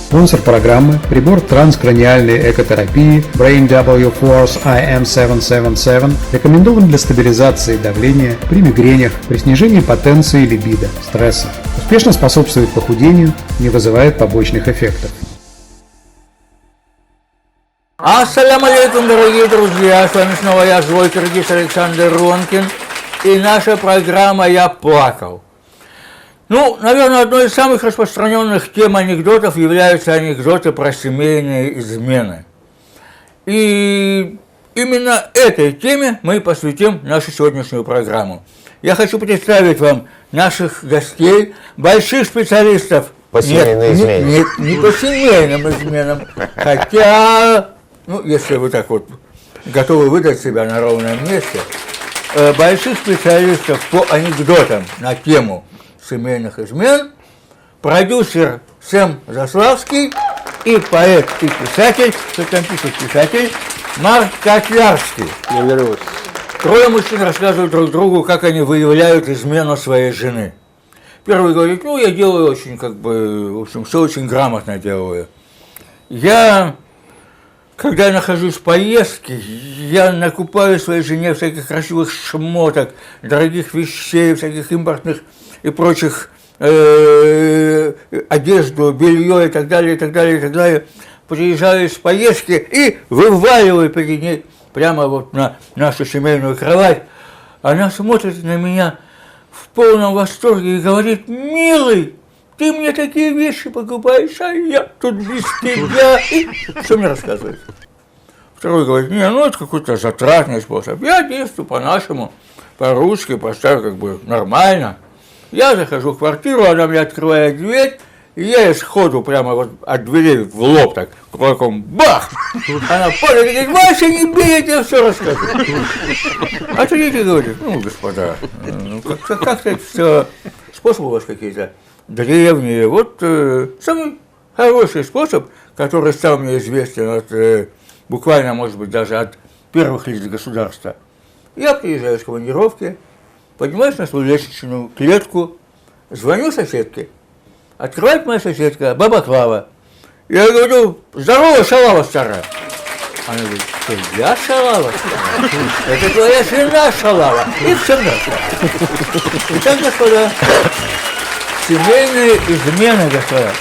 Спонсор программы – прибор транскраниальной экотерапии Brain W Force IM777 рекомендован для стабилизации давления при мигренях, при снижении потенции либидо, стресса. Успешно способствует похудению, не вызывает побочных эффектов. Ассаляму алейкум, дорогие друзья! С вами снова я, злой киргиз Александр Ронкин, и наша программа «Я плакал». Ну, наверное, одной из самых распространенных тем анекдотов являются анекдоты про семейные измены. И именно этой теме мы посвятим нашу сегодняшнюю программу. Я хочу представить вам наших гостей, больших специалистов. По семейным изменам. Нет, не по семейным изменам, хотя, ну, если вы так вот готовы выдать себя на ровном месте, больших специалистов по анекдотам на тему семейных измен, продюсер Сэм Заславский и поэт и писатель, кто там пишет писатель, Марк Котлярский. Не вернусь. Трое мужчин рассказывают друг другу, как они выявляют измену своей жены. Первый говорит, ну, я делаю очень, в общем, все очень грамотно делаю. Когда я нахожусь в поездке, я накупаю своей жене всяких красивых шмоток, дорогих вещей, всяких импортных и прочих, одежду, белье и так далее, и так далее, и так далее. Приезжаю с поездки и вываливаю перед ней прямо вот на нашу семейную кровать. Она смотрит на меня в полном восторге и говорит: «Милый, ты мне такие вещи покупаешь, а я тут без тебя». И что мне рассказывает? Второй говорит: «Не, ну это какой-то затратный способ. Я действую по-нашему, по-русски, нормально. Я захожу в квартиру, она мне открывает дверь, и я ей сходу прямо вот от двери в лоб так, кулаком бах! Она поняла, говорит: «Вася, не бей, я тебе все расскажу». А третий говорит: «Ну, господа, как-то это все способы у вас какие-то древние. Вот самый хороший способ, который стал мне известен буквально, может быть, даже от первых лиц государства. Я приезжаю с командировки, поднимаюсь на свою лестничную клетку, звоню соседке, открывает моя соседка, баба Клава. Я говорю: «Здорово, шалава старая». Она говорит: «Что, я шалава старая? Это твоя жена шалава». И всем рассказываю. Итак, господа, семейные измены, господа.